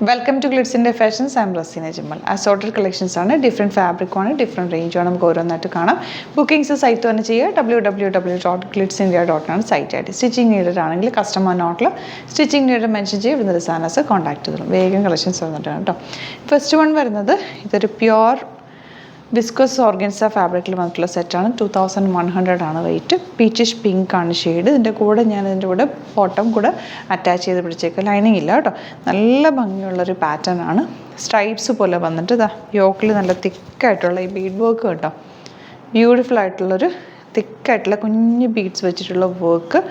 Welcome to Glitz India Fashions. I am Raseena Jammal. Assorted collections ആണ്, different ഫാബ്രിക്കാണ്, different റേഞ്ചാണ്. നമുക്ക് ഓരോന്നായിട്ട് കാണാം. ബുക്കിംഗ്സ് സൈറ്റ് തന്നെ ചെയ്യുക. www.glitzindia.com സൈറ്റ് ആയിട്ട്. സ്റ്റിച്ചിങ് നീഡഡ് ആണെങ്കിൽ കസ്റ്റമർ നോട്ടിൽ സ്റ്റിച്ചിങ് നീഡഡ് മെൻഷൻ ചെയ്ത് ഇവിടുന്ന് ഡിസൈനേഴ്സ് കോൺടാക്ട് ചെയ്തോളും. വേഗം കളക്ഷൻസ് വന്നിട്ടാണ് കേട്ടോ. ഫസ്റ്റ് വൺ വരുന്നത് ഇതൊരു പ്യുവർ വിസ്കോസ് ഓർഗൻസ ഫാബ്രിക്കിൽ വന്നിട്ടുള്ള സെറ്റാണ്. 2100 ആണ് റേറ്റ്. പീച്ചിഷ് പിങ്ക് ആണ് ഷെയ്ഡ്. ഇതിൻ്റെ കൂടെ ഞാൻ ഇതിൻ്റെ കൂടെ ബോട്ടം കൂടെ അറ്റാച്ച് ചെയ്ത് പിടിച്ചേക്കാം. ലൈനിങ് ഇല്ല കേട്ടോ. നല്ല ഭംഗിയുള്ളൊരു പാറ്റേൺ ആണ്. സ്ട്രൈപ്സ് പോലെ വന്നിട്ട് ഇതാ യോക്കിൽ നല്ല തിക്കായിട്ടുള്ള ഈ ബീഡ് വർക്ക് കേട്ടോ. ബ്യൂട്ടിഫുൾ ആയിട്ടുള്ളൊരു തിക്കായിട്ടുള്ള കുഞ്ഞ് ബീഡ്സ് വെച്ചിട്ടുള്ള വർക്ക്,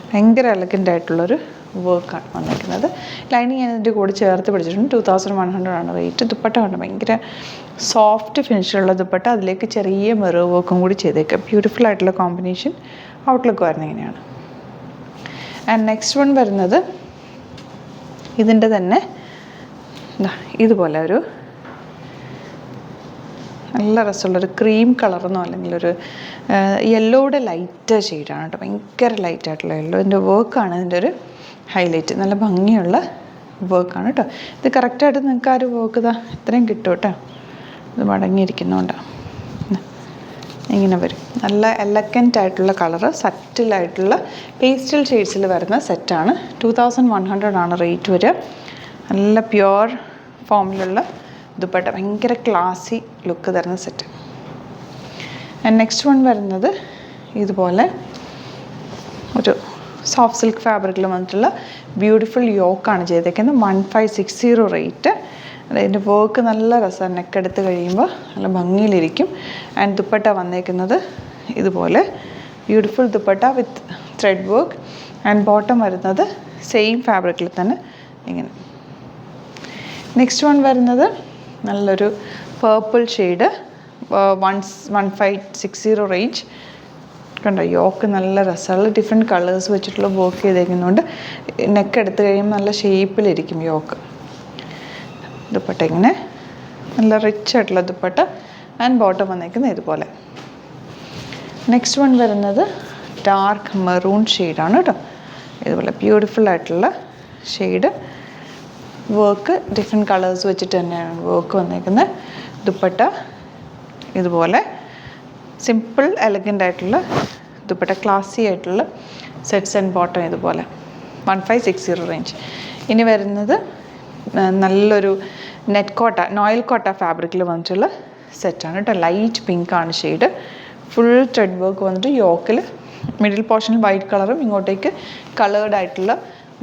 ഭയങ്കര എലഗൻ്റ് ആയിട്ടുള്ളൊരു വർക്കാണ് വന്നിരിക്കുന്നത്. ലൈനിങ് ഞാൻ ഇതിൻ്റെ കൂടെ ചേർത്ത് പിടിച്ചിട്ടുണ്ട്. 2100 ആണ് റേറ്റ്. ദുപ്പട്ട കണ്ടോ, ഭയങ്കര സോഫ്റ്റ് ഫിനിഷിലുള്ള ദുപ്പട്ട. അതിലേക്ക് ചെറിയ മിറർ വർക്കും കൂടി ചെയ്തേക്കാം. ബ്യൂട്ടിഫുൾ ആയിട്ടുള്ള കോമ്പിനേഷൻ. ഔട്ട്ലുക്ക് വരുന്നത് ഇങ്ങനെയാണ്. ആൻഡ് നെക്സ്റ്റ് വൺ വരുന്നത് ഇതിൻ്റെ തന്നെ ഇതുപോലെ ഒരു നല്ല രസമുള്ളൊരു ക്രീം കളറെന്നോ അല്ലെങ്കിൽ ഒരു യെല്ലോയുടെ ലൈറ്റ് ഷെയ്ഡാണ് കേട്ടോ. ഭയങ്കര ലൈറ്റായിട്ടുള്ള യെല്ലോ. ഇതിൻ്റെ വർക്കാണ് ഇതിൻ്റെ ഒരു ഹൈലൈറ്റ്. നല്ല ഭംഗിയുള്ള വർക്കാണ് കേട്ടോ. ഇത് കറക്റ്റായിട്ട് നിങ്ങൾക്ക് ആ ഒരു വർക്ക് ഇതാ ഇത്രയും കിട്ടും കേട്ടോ. ഇത് മടങ്ങിയിരിക്കുന്നതുകൊണ്ട് ഇങ്ങനെ വരും. നല്ല എലഗൻ്റ് ആയിട്ടുള്ള കളറ്, സറ്റിലായിട്ടുള്ള പേസ്റ്റൽ ഷെയ്ഡ്സിൽ വരുന്ന സെറ്റാണ്. 2100 ആണ് റേറ്റ് വരിക. നല്ല പ്യുവർ ഫോമിലുള്ള ദുപ്പട്ട, ഭയങ്കര ക്ലാസി ലുക്ക് തരുന്ന സെറ്റ്. ആൻഡ് നെക്സ്റ്റ് വൺ വരുന്നത് ഇതുപോലെ ഒരു സോഫ്റ്റ് സിൽക്ക് ഫാബ്രിക്കിൽ വന്നിട്ടുള്ള ബ്യൂട്ടിഫുൾ യോക്കാണ് ചെയ്തേക്കുന്നത്. 1560 റേറ്റ്. അതിൻ്റെ വർക്ക് നല്ല രസമാണ്. നെക്കെടുത്ത് കഴിയുമ്പോൾ നല്ല ഭംഗിയിലിരിക്കും. ആൻഡ് ദുപ്പട്ട വന്നേക്കുന്നത് ഇതുപോലെ beautiful dupatta with thread work. And bottom വരുന്നത് സെയിം ഫാബ്രിക്കിൽ തന്നെ ഇങ്ങനെ. നെക്സ്റ്റ് വൺ വരുന്നത് നല്ലൊരു പേർപ്പിൾ ഷെയ്ഡ്, 1560 റേഞ്ച്. കണ്ടോ, യോക്ക് നല്ല രസമുള്ള ഡിഫറെൻറ്റ് കളേഴ്സ് വെച്ചിട്ടുള്ള വർക്ക് ചെയ്തേക്കുന്നതുകൊണ്ട് നെക്ക് എടുത്ത് കഴിയുമ്പോൾ നല്ല ഷേപ്പിലിരിക്കും യോക്ക്. ദുപ്പട്ട ഇങ്ങനെ നല്ല റിച്ച് ആയിട്ടുള്ള ദുപ്പട്ട. ആൻഡ് ബോട്ടം വന്നേക്കുന്നത് ഇതുപോലെ. നെക്സ്റ്റ് വൺ വരുന്നത് ഡാർക്ക് മെറൂൺ ഷെയ്ഡാണ് കേട്ടോ. ഇതുപോലെ ബ്യൂട്ടിഫുൾ ആയിട്ടുള്ള ഷെയ്ഡ്. വർക്ക് ഡിഫറെൻറ്റ് കളേഴ്സ് വെച്ചിട്ട് തന്നെയാണ് വർക്ക് വന്നേക്കുന്നത്. ദുപ്പട്ട ഇതുപോലെ സിമ്പിൾ എലഗൻ്റ് ആയിട്ടുള്ള ദുപ്പട്ട, ക്ലാസി ആയിട്ടുള്ള സെറ്റ്സ് ആൻഡ് ബോട്ടം ഇതുപോലെ 1560 റേഞ്ച്. ഇനി വരുന്നത് നല്ലൊരു നെറ്റ് കോട്ട, നോയിൽ കോട്ട ഫാബ്രിക്കിൽ വന്നിട്ടുള്ള സെറ്റാണ് കേട്ടോ. ലൈറ്റ് പിങ്ക് ആണ് ഷെയ്ഡ്. ഫുൾ ത്രെഡ് വർക്ക് വന്നിട്ട് യോക്കിൽ മിഡിൽ പോർഷനിൽ വൈറ്റ് കളറും ഇങ്ങോട്ടേക്ക് കളേർഡ് ആയിട്ടുള്ള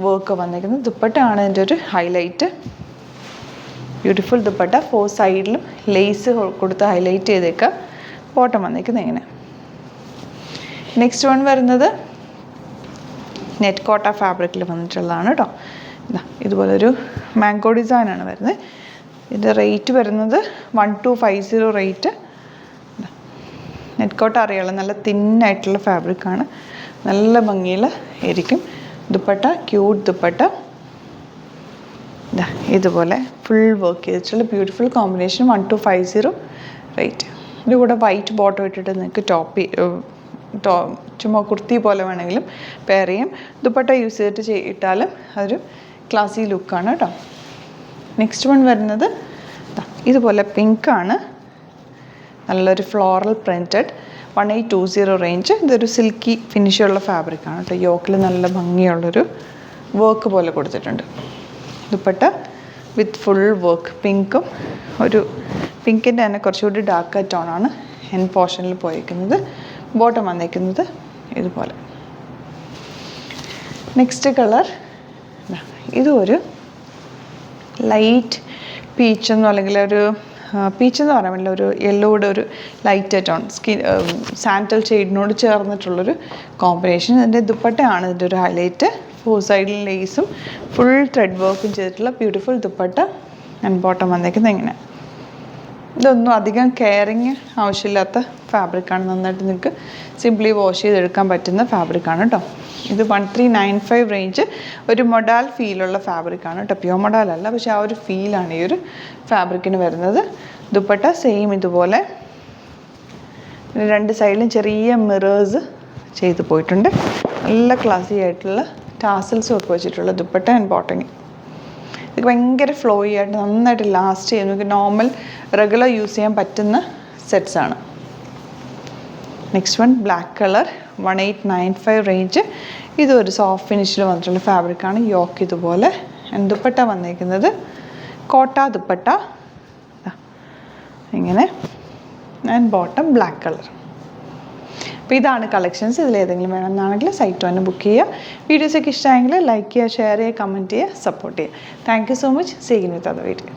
വർക്ക് വന്നിരിക്കുന്നത്. ദുപ്പട്ടയാണ് ഇതിൻ്റെ ഒരു ഹൈലൈറ്റ്. ബ്യൂട്ടിഫുൾ ദുപ്പട്ട. 4 സൈഡിലും ലേസ് കൊടുത്ത് ഹൈലൈറ്റ് ചെയ്തേക്കുക. ബോട്ടം വന്നിരിക്കുന്നത് ഇങ്ങനെ. നെക്സ്റ്റ് വൺ വരുന്നത് നെറ്റ് കോട്ട ഫാബ്രിക്കിൽ വന്നിട്ടുള്ളതാണ് കേട്ടോ. ഇതുപോലൊരു മാംഗോ ഡിസൈനാണ് വരുന്നത്. ഇതിൻ്റെ റേറ്റ് വരുന്നത് 1250 റേറ്റ്. നെറ്റ് കോട്ട അറിയാമല്ലോ, നല്ല തിന്നായിട്ടുള്ള ഫാബ്രിക്കാണ്. നല്ല ഭംഗിയിൽ ഇരിക്കും. ദുപ്പട്ട ക്യൂട്ട് ദുപ്പട്ട. ഇതുപോലെ ഫുൾ വർക്ക് ചെയ്തിട്ടുള്ള ബ്യൂട്ടിഫുൾ കോമ്പിനേഷൻ. 1250 റേറ്റ്. ഇതിൻ്റെ കൂടെ വൈറ്റ് ബോട്ടം ഇട്ടിട്ട് നിങ്ങൾക്ക് ചുമ്മാ കുർത്തി പോലെ വേണമെങ്കിലും പെയർ ചെയ്യാം. ദുപ്പട്ട യൂസ് ചെയ്തിട്ട് ഇട്ടാലും അതൊരു ക്ലാസി ലുക്കാണ് കേട്ടോ. നെക്സ്റ്റ് വൺ വരുന്നത് ഇതുപോലെ പിങ്കാണ്. നല്ലൊരു ഫ്ലോറൽ പ്രിൻറ്റഡ് 1820 റേഞ്ച്. ഇതൊരു സിൽക്കി ഫിനിഷുള്ള ഫാബ്രിക്കാണ് കേട്ടോ. യോക്കിൽ നല്ല ഭംഗിയുള്ളൊരു വർക്ക് പോലെ കൊടുത്തിട്ടുണ്ട്. Dupatta with full work. പിങ്കും ഒരു പിങ്കിൻ്റെ തന്നെ കുറച്ചുകൂടി ഡാർക്ക് ടോണാണ് എൻ പോർഷനിൽ പോയിരിക്കുന്നത്. ബോട്ടം വന്നിരിക്കുന്നത് ഇതുപോലെ. നെക്സ്റ്റ് കളർ ഇതും ഒരു ലൈറ്റ് പീച്ചെന്നോ അല്ലെങ്കിൽ ഒരു പീച്ചെന്ന് പറയാൻ പറ്റില്ല, ഒരു യെല്ലോയുടെ ഒരു ലൈറ്റ് ടോൺ സാൻഡൽ ഷെയ്ഡിനോട് ചേർന്നിട്ടുള്ളൊരു കോമ്പിനേഷൻ. ഇതിൻ്റെ ദുപ്പട്ടയാണ് ഇതിൻ്റെ ഒരു ഹൈലൈറ്റ്. 4 സൈഡിൽ ലേസും ഫുൾ ത്രെഡ് വർക്കും ചെയ്തിട്ടുള്ള ബ്യൂട്ടിഫുൾ ദുപ്പട്ട. ആൻഡ് ബോട്ടം വന്നേക്കുന്നത് ഇങ്ങനെ. ഇതൊന്നും അധികം കെയറിങ് ആവശ്യമില്ലാത്ത ഫാബ്രിക്കാണ്. നന്നായിട്ട് നിങ്ങൾക്ക് സിംപ്ലി വാഷ് ചെയ്തെടുക്കാൻ പറ്റുന്ന ഫാബ്രിക്കാണ് കേട്ടോ. ഇത് 1395 റേഞ്ച്. ഒരു മൊഡാൽ ഫീലുള്ള ഫാബ്രിക്കാണ് കേട്ടോ. പ്യുവർ മൊഡാലല്ല, പക്ഷെ ആ ഒരു ഫീലാണ് ഈ ഒരു ഫാബ്രിക്കിന് വരുന്നത്. ദുപ്പട്ട സെയിം ഇതുപോലെ 2 സൈഡിലും ചെറിയ മിറേഴ്സ് ചെയ്ത് പോയിട്ടുണ്ട്. നല്ല ക്ലാസി ആയിട്ടുള്ള ടാസൽസും ഒക്കെ വെച്ചിട്ടുള്ള ദുപ്പട്ട ആൻഡ് ബോട്ടം. ഇത് ഭയങ്കര ഫ്ലോയി ആയിട്ട് നന്നായിട്ട് ലാസ്റ്റ് ചെയ്യും. നമുക്ക് നോർമൽ റെഗുലർ യൂസ് ചെയ്യാൻ പറ്റുന്ന സെറ്റ്സാണ്. Next one black colour 1895 range. ഇതൊരു സോഫ്റ്റ് ഫിനിഷിൽ വന്നിട്ടുള്ള ഫാബ്രിക്കാണ്. യോക്ക് ഇതുപോലെ. ദുപ്പട്ട വന്നിരിക്കുന്നത് കോട്ട ദുപ്പട്ട ഇങ്ങനെ, ആൻഡ് ബോട്ടം ബ്ലാക്ക് കളർ. അപ്പോൾ ഇതാണ് കളക്ഷൻസ്. ഇതിലേതെങ്കിലും വേണമെന്നാണെങ്കിൽ സൈറ്റ് വന്ന് ബുക്ക് ചെയ്യുക. വീഡിയോസൊക്കെ ഇഷ്ടമായെങ്കിൽ ലൈക്ക് ചെയ്യുക, ഷെയർ ചെയ്യുക, കമൻറ്റ് ചെയ്യുക, സപ്പോർട്ട് ചെയ്യുക. Thank you so much. See you with other video.